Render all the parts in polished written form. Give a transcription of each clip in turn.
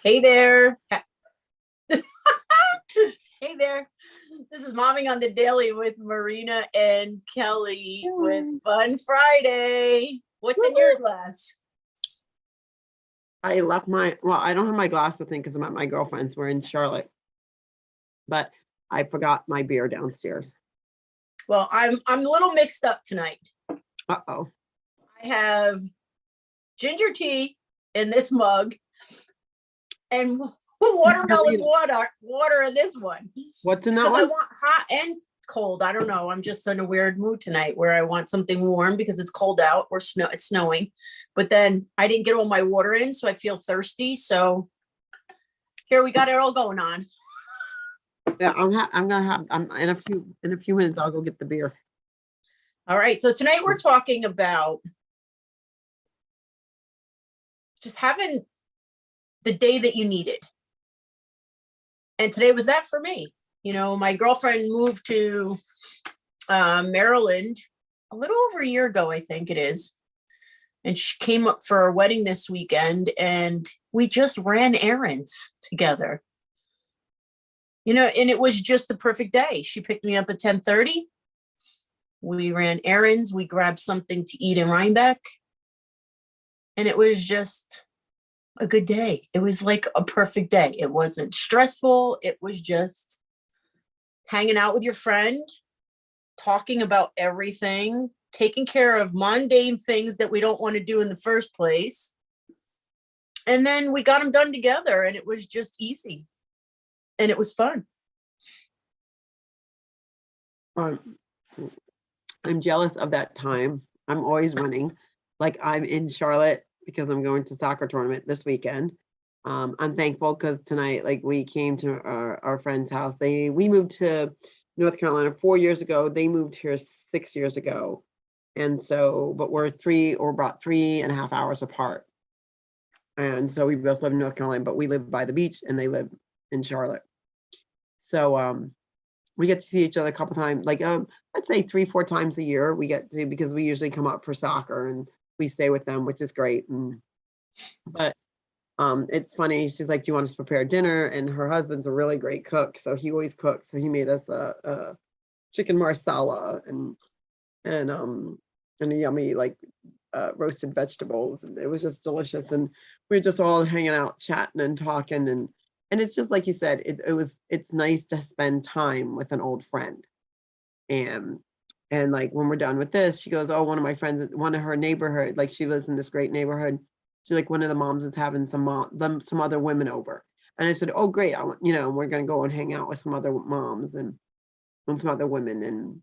Hey there. Hey there. This is Momming on the Daily with Marina and Kelly with Fun Friday. What's in your glass? I left I don't have my glass with me because I'm at my girlfriend's. We're in Charlotte. But I forgot my beer downstairs. Well, I'm a little mixed up tonight. Uh-oh. I have ginger tea in this mug and watermelon water in this one. What's in that Because one? I want hot and cold. I don't know. I'm just in a weird mood tonight where I want something warm because it's cold out or it's snowing. But then I didn't get all my water in, so I feel thirsty. So here we got it all going on. Yeah, I'm in a few minutes I'll go get the beer. All right. So tonight we're talking about just having the day that you needed. And today was that for me. You know, my girlfriend moved to Maryland a little over a year ago, I think it is. And she came up for a wedding this weekend and we just ran errands together. You know, and it was just the perfect day. She picked me up at 10:30. We ran errands. We grabbed something to eat in Rhinebeck. And it was just a good day. It was like a perfect day. It wasn't stressful. It was just hanging out with your friend, talking about everything, taking care of mundane things that we don't want to do in the first place. And then we got them done together and it was just easy. And it was fun. I'm jealous of that time. I'm always running. Like I'm in Charlotte because I'm going to soccer tournament this weekend. I'm thankful because tonight, like we came to our friend's house. We moved to North Carolina 4 years ago. They moved here 6 years ago. And so, but we're about 3.5 hours apart. And so we both live in North Carolina, but we live by the beach and they live in Charlotte. So we get to see each other a couple times, like I'd say 3-4 times a year we get to, because we usually come up for soccer and we stay with them, which is great. But it's funny. She's like, do you want us to prepare dinner? And her husband's a really great cook. So he always cooks. So he made us a chicken marsala and a yummy, like roasted vegetables. And it was just delicious. And we were just all hanging out, chatting and talking. And it's just like you said, it's nice to spend time with an old friend. And like when we're done with this, she goes, oh, one of my friends, one of her neighborhood, like she lives in this great neighborhood. She's like, one of the moms is having some other women over. And I said, oh, great. We're going to go and hang out with some other moms and some other women.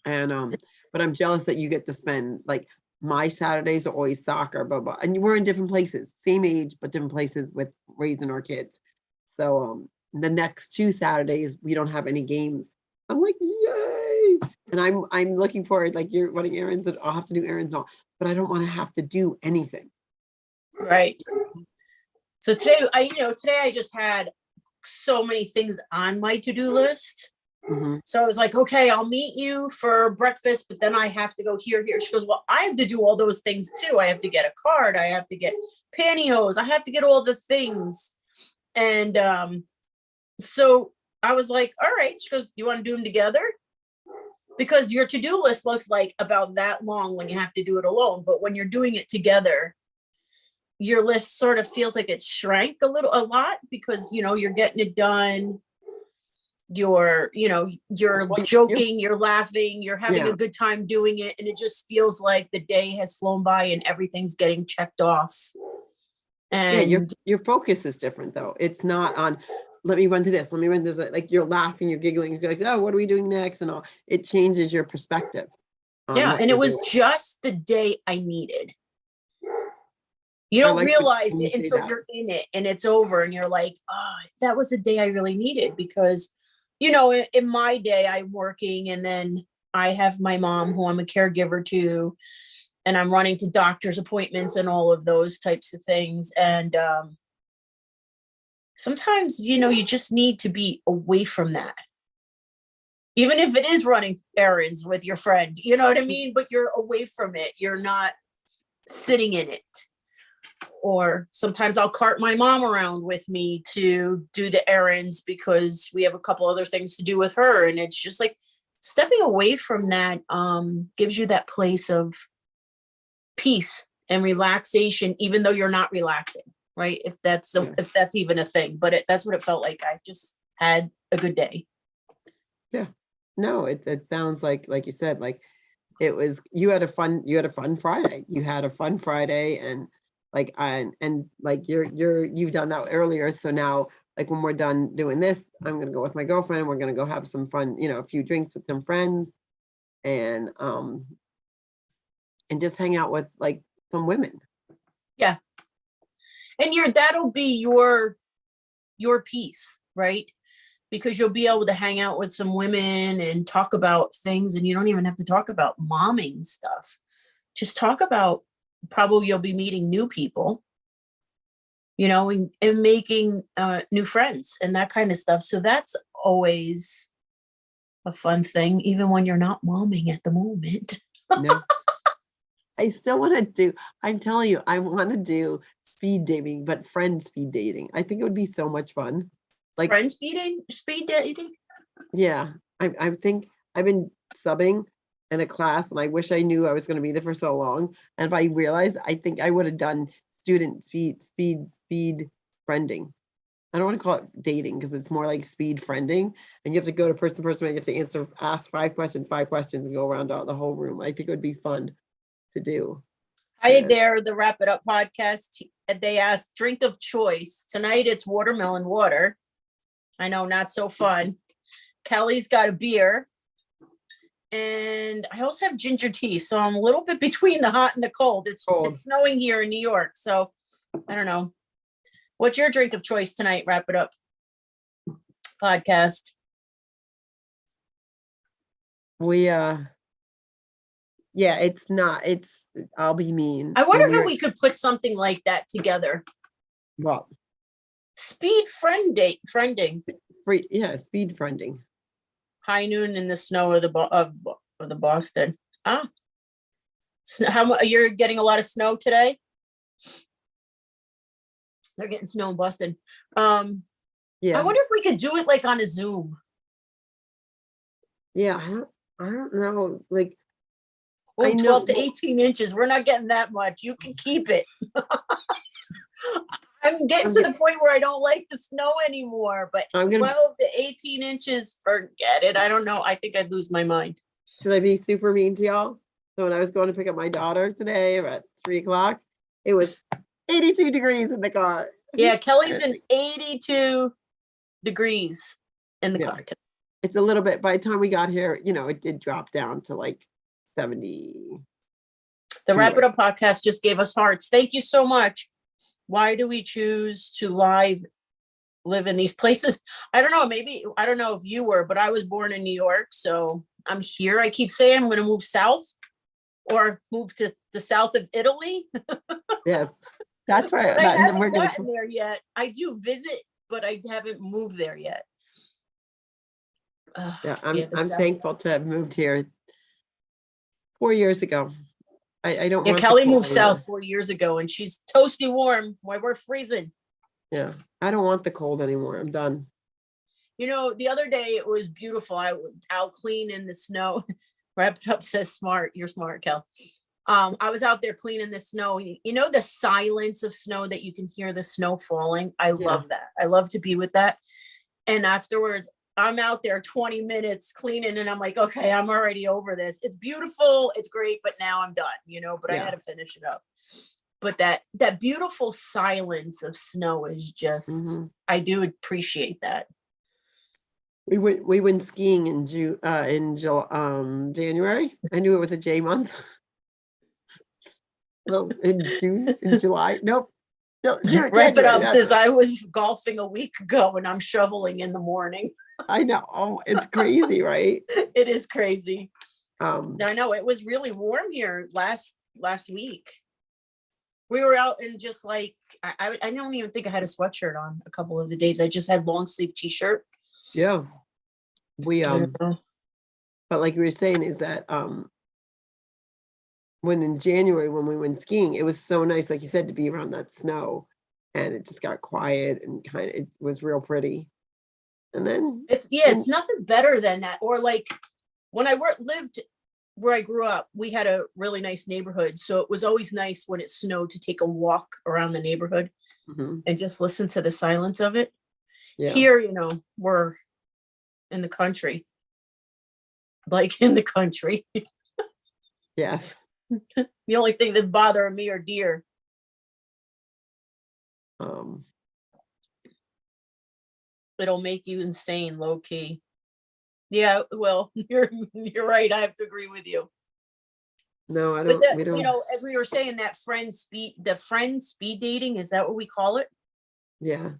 But I'm jealous that you get to spend, like, my Saturdays are always soccer, blah, blah. And we're in different places, same age, but different places with raising our kids. So the next 2 Saturdays, we don't have any games. I'm like, yay. And I'm looking forward, like you're running errands and I'll have to do errands and all, but I don't want to have to do anything. Right. So today I just had so many things on my to-do list. Mm-hmm. So I was like, okay, I'll meet you for breakfast, but then I have to go here. She goes, well, I have to do all those things too. I have to get a card. I have to get pantyhose. I have to get all the things. And so I was like, all right. She goes, do you want to do them together? Because your to-do list looks like about that long when you have to do it alone. But when you're doing it together, your list sort of feels like it shrank a lot because, you're getting it done. You're joking, you're laughing, you're having a good time doing it. And it just feels like the day has flown by and everything's getting checked off. And your focus is different though. It's not on, let me run to this, like you're laughing, you're giggling, you're like, oh, what are we doing next? And all, it changes your perspective. And it was just the day I needed. You don't realize it until you're in it and it's over and you're like, oh, that was a day I really needed because, in my day I'm working and then I have my mom who I'm a caregiver to, and I'm running to doctor's appointments and all of those types of things. And sometimes, you just need to be away from that. Even if it is running errands with your friend, you know what I mean? But you're away from it. You're not sitting in it. Or sometimes I'll cart my mom around with me to do the errands because we have a couple other things to do with her. And it's just like stepping away from that gives you that place of peace and relaxation, even though you're not relaxing, right? If that's even a thing, but that's what it felt like. I just had a good day. Yeah. No, it sounds like you said, like it was, you had a fun Friday. You had a fun Friday, and like, and like you've done that earlier. So now, like when we're done doing this, I'm going to go with my girlfriend. We're going to go have some fun, a few drinks with some friends, and just hang out with like some women. Yeah. And that'll be your piece, right? Because you'll be able to hang out with some women and talk about things, and you don't even have to talk about momming stuff. Just talk about, probably you'll be meeting new people, and making new friends and that kind of stuff. So that's always a fun thing, even when you're not momming at the moment. No. I still want to do, I'm telling you, I want to do speed dating, but friend speed dating. I think it would be so much fun. Like friend speed dating? Yeah. I think I've been subbing in a class, and I wish I knew I was going to be there for so long. And if I realized, I think I would have done student speed friending. I don't want to call it dating because it's more like speed friending. And you have to go to person to person, and you have to ask 5 questions, and go around the whole room. I think it would be fun to do. Hi there, the Wrap It Up podcast. They asked drink of choice. Tonight it's watermelon water. I know, not so fun. Kelly's got a beer. And I also have ginger tea. So I'm a little bit between the hot and the cold. It's snowing here in New York. So I don't know. What's your drink of choice tonight? Wrap It Up podcast. We I'll be mean. I wonder how we could put something like that together. Well, speed friending. Speed friending. High noon in the snow of the Boston. How much you're getting? A lot of snow today. They're getting snow in Boston. I wonder if we could do it like on a Zoom. Yeah, I don't know. Like, 12 to 18 inches. We're not getting that much. You can keep it. I'm getting to the point where I don't like the snow anymore, but 12 to 18 inches, forget it. I don't know. I think I'd lose my mind. Should I be super mean to y'all? So when I was going to pick up my daughter today at 3:00, it was 82 degrees in the car. Yeah, Kelly's in 82 degrees in the car. It's a little bit, by the time we got here, it did drop down to like 70. The Wrap It Up podcast just gave us hearts. Thank you so much. Why do we choose to live in these places? I don't know. Maybe, I don't know if you were, but I was born in New York. So I'm here. I keep saying I'm going to move south or move to the south of Italy. Yes, that's right. I haven't gotten there yet. I do visit, but I haven't moved there yet. I'm thankful to have moved here 4 years ago. I don't. Yeah, Kelly moved south 4 years ago, and she's toasty warm. Why we're freezing. Yeah, I don't want the cold anymore. I'm done. The other day it was beautiful. I was out cleaning the snow. Wrap It Up says smart. You're smart, Kel. I was out there cleaning the snow. The silence of snow that you can hear the snow falling. I love that. I love to be with that. And afterwards, I'm out there 20 minutes cleaning, and I'm like, okay, I'm already over this. It's beautiful. It's great. But now I'm done, but I had to finish it up. But that beautiful silence of snow is just, I do appreciate that. We went skiing in January. I knew it was a J month. Well, in July. Nope. No, Wrap It Up says I was golfing a week ago and I'm shoveling in the morning. I know. Oh, it's crazy, right? It is crazy. I know it was really warm here last week. We were out and just like I don't even think I had a sweatshirt on a couple of the days. I just had long sleeve t-shirt. Yeah. We but like you were saying is that when in January, when we went skiing, it was so nice, like you said, to be around that snow, and it just got quiet and kind of, it was real pretty. And then, It's nothing better than that. Or like when I lived where I grew up, we had a really nice neighborhood. So it was always nice when it snowed to take a walk around the neighborhood mhm, and just listen to the silence of it. yeah, Here, we're in the country, like in the country. yes. The only thing that's bothering me are deer. Um, It'll make you insane, low key. Yeah, well, you're right. I have to agree with you. no, But that, we don't, as we were saying, the friend speed dating, is that what we call it? yeah.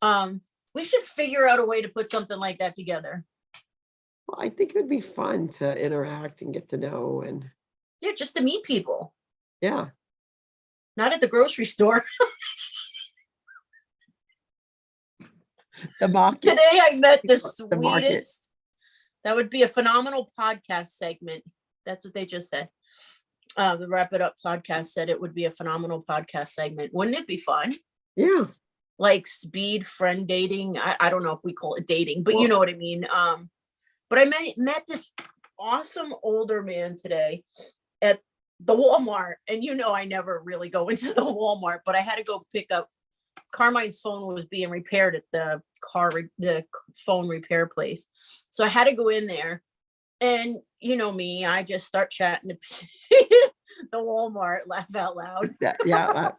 Um, we should figure out a way to put something like that together. Well, I think it would be fun to interact and get to know, and Yeah, just to meet people, yeah, not at the grocery store. the market, Today I met the the market. sweetest. That would be a phenomenal podcast segment. That's what they just said. The Wrap It Up podcast said it would be a phenomenal podcast segment. Wouldn't it be fun? Yeah. Like speed friend dating. I don't know if we call it dating, but you Well, know what I mean. But I met this awesome older man today at the Walmart. And I never really go into the Walmart, but I had to go pick up Carmine's phone was being repaired at the phone repair place. So I had to go in there, and me, I just start chatting to the Walmart, laugh out loud. yeah,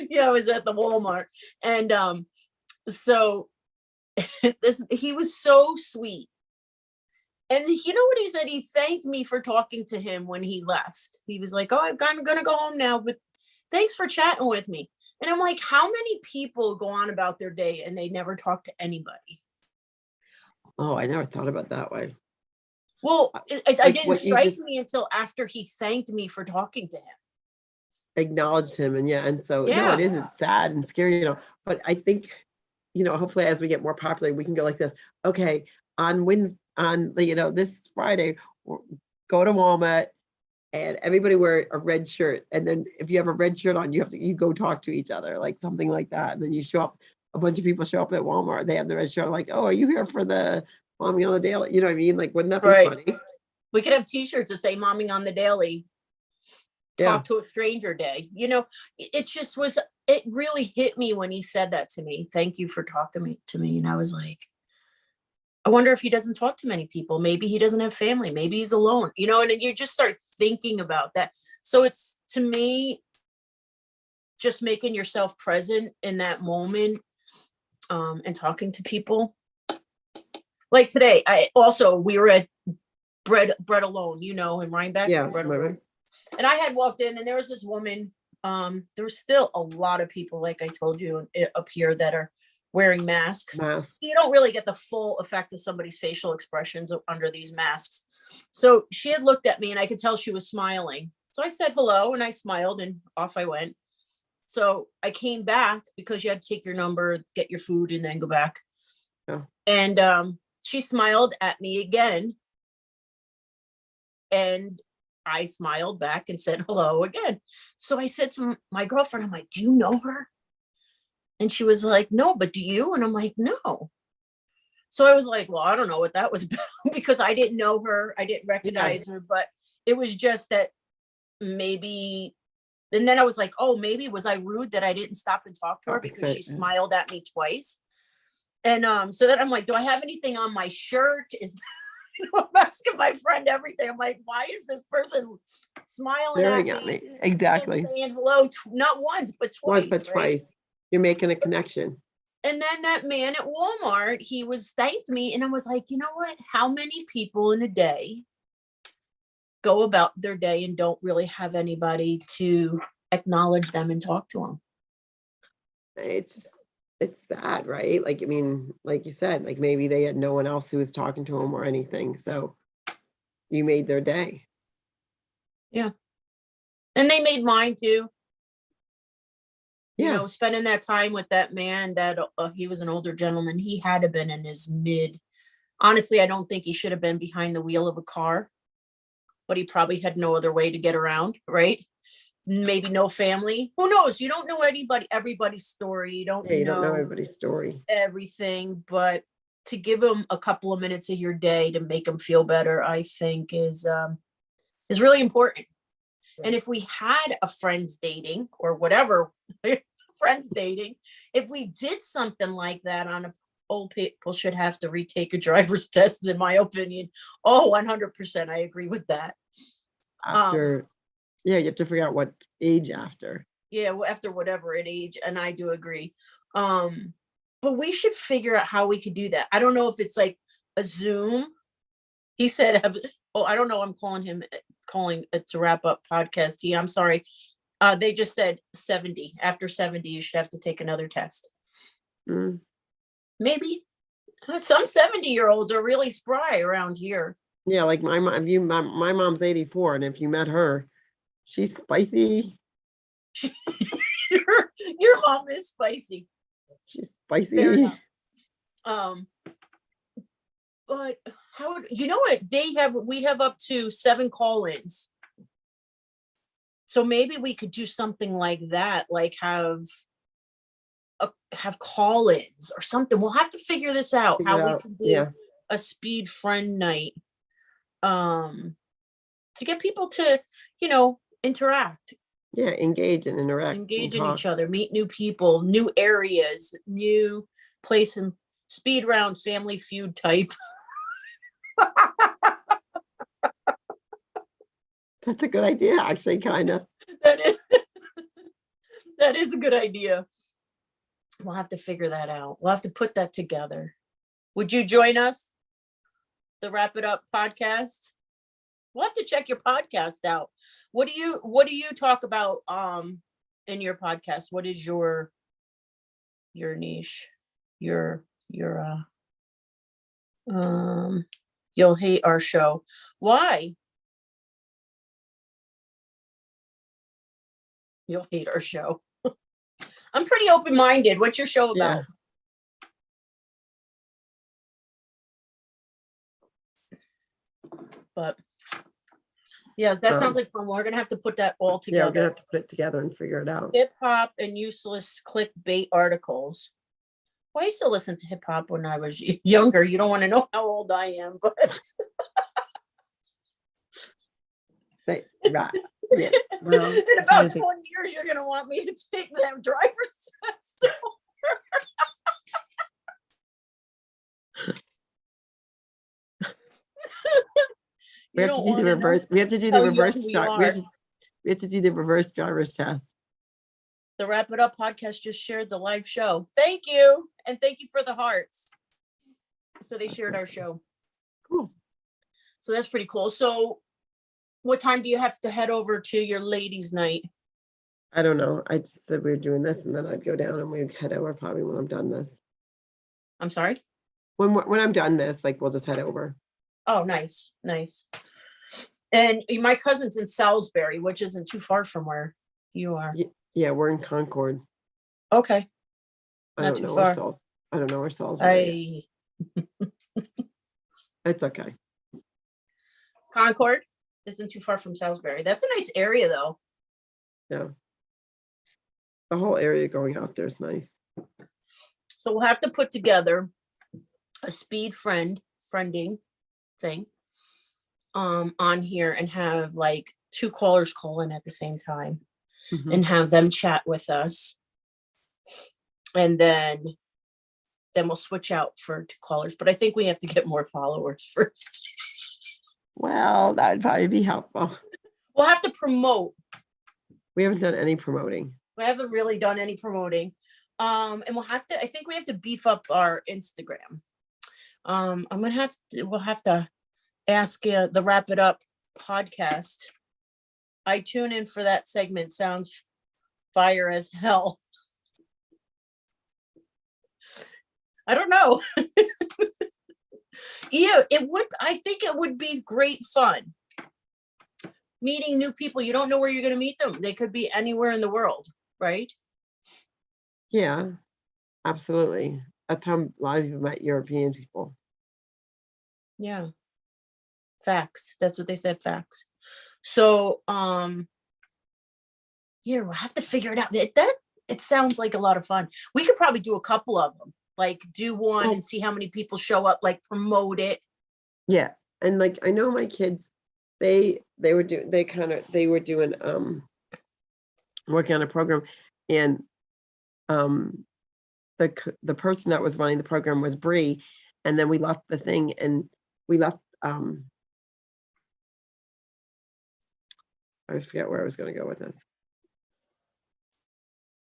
Yeah, I was at the Walmart, and so he was so sweet. And you know what he said? He thanked me for talking to him when he left. He was like, "Oh, I'm gonna go home now, but thanks for chatting with me." And I'm like, how many people go on about their day and they never talk to anybody? oh, I never thought about that way. Well, it Like didn't what you strike just me until after he thanked me for talking to him. acknowledged him, and yeah, and so no, it Yeah. is, it's sad and scary, but I think, hopefully as we get more popular, we can go like this. Okay, on this Friday, go to Walmart and everybody wear a red shirt, and then if you have a red shirt on, you go talk to each other, like something like that, and then you show up, a bunch of people show up at Walmart, they have the red shirt, like, oh, are you here for the Mommy on the Daily? You know what I mean? Like, wouldn't that be Right. funny? We could have t-shirts that say "Momming on the Daily," Yeah, talk to a stranger day. It just was, it really hit me when he said that to me. Thank you for talking to me. And I was like, I wonder if he doesn't talk to many people. Maybe he doesn't have family. Maybe he's alone, and then you just start thinking about that. So it's, to me, just making yourself present in that moment, and talking to people. Like today, we were at Bread Alone, in Rhinebeck. yeah, Bread right, Alone. And I had walked in, and there was this woman. There was still a lot of people, like I told you, up here that are wearing masks. mask. So you don't really get the full effect of somebody's facial expressions under these masks. So she had looked at me, and I could tell she was smiling. So I said hello, and I smiled, and off I went. So I came back because you had to take your number, get your food, and then go back. Oh. And she smiled at me again. And I smiled back and said hello again. So I said to my girlfriend, I'm like, do you know her? And she was like, no, but do you? And I'm like, no. So I was like, well, I don't know what that was about because I didn't know her. I didn't recognize her, but it was just that maybe. And then I was like, oh, maybe was I rude that I didn't stop and talk to her because she smiled at me twice? And so then I'm like, do I have anything on my shirt? I'm asking my friend everything. I'm like, why is this person smiling at me? Exactly. And saying hello, not once, but twice. Once, but twice. You're making a connection. And then that man at Walmart, he thanked me. And I was like, you know what? How many people in a day go about their day and don't really have anybody to acknowledge them and talk to them? It's sad, right? Like, I mean, like you said, like maybe they had no one else who was talking to them or anything. So you made their day. Yeah. And they made mine too. Yeah. Spending that time with that man that he was an older gentleman. He had to have been in his honestly, I don't think he should have been behind the wheel of a car. but he probably had no other way to get around, right? Maybe no family. Who knows? You don't know everybody's story. You don't Yeah, you don't know know everybody's story. everything, but to give them a couple of minutes of your day to make them feel better, I think is really important. And if we had a friends dating or whatever, friends dating, if we did something like that on a old people should have to retake a driver's test, in my opinion. Oh, 100%. I agree with that. After, yeah, you have to figure out what age after. Yeah, after whatever age, and I do agree. But we should figure out how we could do that. I don't know if it's like a Zoom. He said, I don't know. I'm calling it to wrap up podcast. I'm sorry. They just said 70. After 70, you should have to take another test. Mm. Maybe some 70-year-olds are really spry around here. Yeah, like my mom's 84, and if you met her, she's spicy. Your mom is spicy. She's spicy. But how would you know what we have up to 7 call-ins. So maybe we could do something like that, like have call-ins or something. We'll have to figure this out, how we can do a speed friend night. To get people to, interact. Yeah, engage and interact. Engage in each other, meet new people, new areas, new place, and speed round Family Feud type. That's a good idea, actually, kind of. That is a good idea. We'll have to figure that out. We'll have to put that together. Would you join us? The Wrap It Up podcast? We'll have to check your podcast out. What do you talk about in your podcast? What is your niche? You'll hate our show. Why? You'll hate our show. I'm pretty open-minded. What's your show about? But yeah, that sounds like fun. We're gonna have to put that all together. Yeah, we're gonna have to put it together and figure it out. Hip hop and useless clickbait articles. Well, I used to listen to hip hop when I was younger. You don't want to know how old I am, but right. Yeah. Well, in about 20 years, you're gonna want me to take that driver's test. We have to do the reverse. We have to do the reverse. We have to do the reverse driver's test. The Wrap It Up podcast just shared the live show. Thank you. And thank you for the hearts. So they shared our show. Cool. So that's pretty cool. So what time do you have to head over to your ladies' night? I don't know. I just said we were doing this, and then I'd go down and we'd head over probably when I'm done this. I'm sorry? When I'm done this, like, we'll just head over. Oh, nice. And my cousin's in Salisbury, which isn't too far from where you are. Yeah, we're in Concord. Okay. Not too far. I don't know where Salisbury is. It's okay. Concord isn't too far from Salisbury. That's a nice area, though. Yeah. The whole area going out there is nice. So we'll have to put together a speed friending thing on here and have like 2 callers call in at the same time and have them chat with us. And then we'll switch out for 2 callers. But I think we have to get more followers first. Well, that'd probably be helpful. We'll have to promote. We haven't done any promoting. We haven't really done any promoting. And I think we have to beef up our Instagram. We'll have to ask the Wrap It Up podcast. I tune in for that segment. Sounds fire as hell. I don't know. Yeah, I think it would be great fun. Meeting new people. You don't know where you're going to meet them. They could be anywhere in the world, right? Yeah, absolutely. That's how a lot of people met European people. Yeah. Facts. That's what they said, facts. So, yeah, we'll have to figure it out. It sounds like a lot of fun. We could probably do a couple of them, like do one Well- and see how many people show up, like promote it. Yeah, and like I know my kids, they were doing working on a program, and the person that was running the program was Bree, and then we left the thing, and we left I forget where I was going to go with this.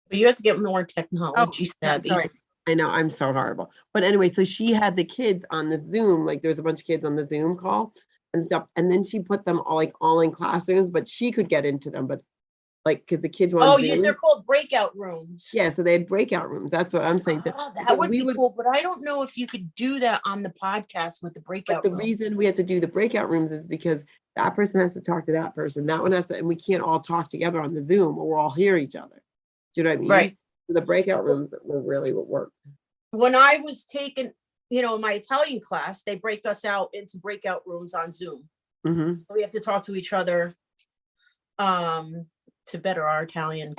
But you have to get more technology Yeah, savvy. sorry. I know, I'm so horrible. But anyway, so she had the kids on the Zoom, like there was a bunch of kids on the Zoom call and stuff. And then she put them all in classrooms, but she could get into them, but like, because the kids were on Oh, Zoom. they're called breakout rooms. Yeah, so they had breakout rooms. That's what I'm saying. Oh, that because would we be cool, but I don't know if you could do that on the podcast with the But breakout the room. reason we have to do the breakout rooms is because that person has to talk to that person, that one has to, and we can't all talk together on the Zoom or we'll all hear each other. Do you know what I mean? Right. So the breakout rooms were really what worked. When I was taking, my Italian class, they break us out into breakout rooms on Zoom. Mm-hmm. So we have to talk to each other to better our Italian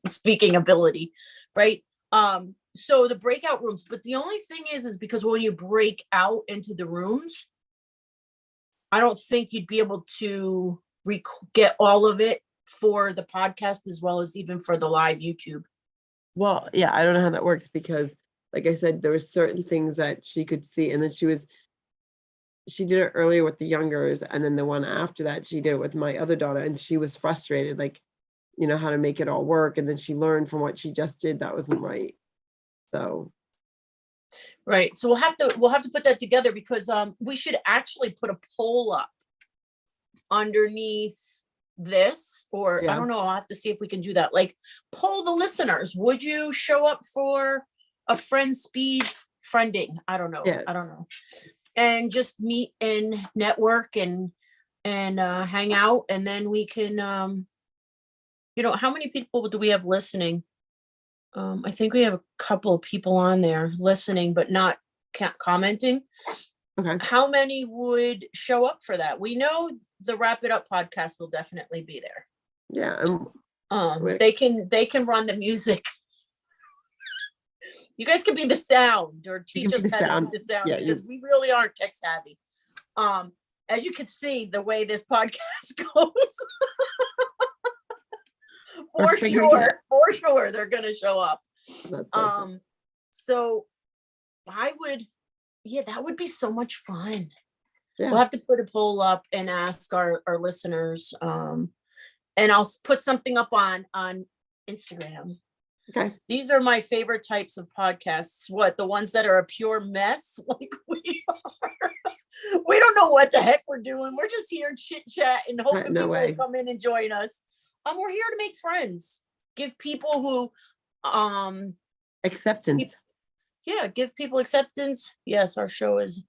speaking ability, right? So the breakout rooms, but the only thing is because when you break out into the rooms, I don't think you'd be able to get all of it for the podcast as well as even for the live YouTube. Well, yeah, I don't know how that works because, like I said, there were certain things that she could see, and then she did it earlier with the youngers, and then the one after that, she did it with my other daughter, and she was frustrated, like, how to make it all work, and then she learned from what she just did that wasn't right. So. Right. So we'll have to put that together because we should actually put a poll up underneath this, or I Yeah. don't know, I'll have to see if we can do that. Like poll the listeners. Would you show up for a friend speed friending? I don't know. Yeah. I don't know. And just meet and network and hang out, and then we can how many people do we have listening? I think we have a couple of people on there listening but not commenting. Okay. How many would show up for that? We know the Wrap It Up podcast will definitely be there. Yeah. They can run the music. You guys can be the sound or teach us how to do the sound, because we really aren't tech savvy. As you can see, the way this podcast goes, for sure, they're gonna show up. That's so fun. So I would, that would be so much fun. Yeah. We'll have to put a poll up and ask our listeners. And I'll put something up on Instagram. Okay. These are my favorite types of podcasts. What, the ones that are a pure mess like we are? We don't know what the heck we're doing. We're just here chit chat and hope that people will come in and join us. We're here to make friends. Give people who acceptance. Give people acceptance. Yes, our show is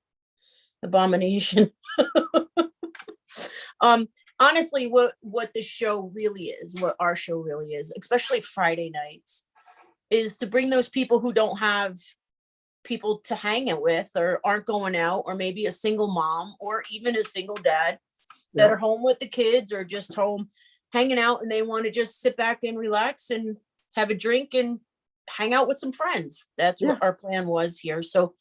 abomination. Honestly, what the show really is, what our show really is, especially Friday nights, is to bring those people who don't have people to hang it with or aren't going out, or maybe a single mom or even a single dad that are home with the kids or just home hanging out, and they want to just sit back and relax and have a drink and hang out with some friends. That's what our plan was here. So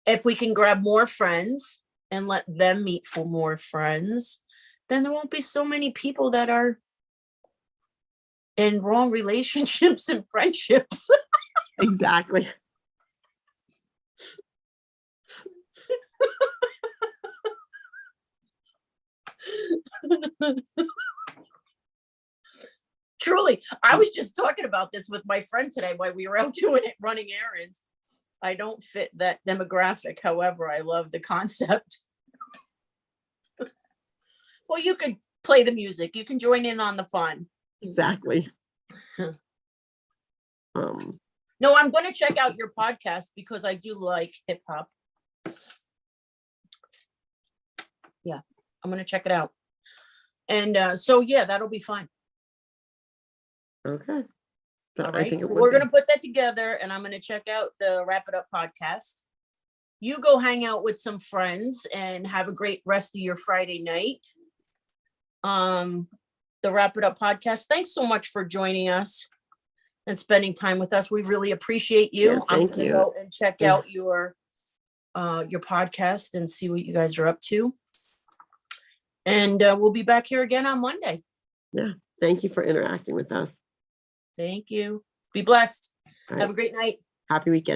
if we can grab more friends and let them meet for more friends, then there won't be so many people that are in wrong relationships and friendships. Exactly. Truly, I was just talking about this with my friend today while we were out doing it, running errands. I don't fit that demographic. However, I love the concept. Well, you could play the music. You can join in on the fun. Exactly. No, I'm going to check out your podcast because I do like hip hop. Yeah, I'm going to check it out. And so, that'll be fun. Okay. So all right. So we're going to put that together, and I'm going to check out the Wrap It Up podcast. you go hang out with some friends and have a great rest of your Friday night. The Wrap It Up podcast. Thanks so much for joining us and spending time with us. We really appreciate you. Yeah, I'm thank gonna you. go and check Yeah. out your podcast and see what you guys are up to. And we'll be back here again on Monday. Yeah. Thank you for interacting with us. Thank you. Be blessed. All Have right. a great night. Happy weekend.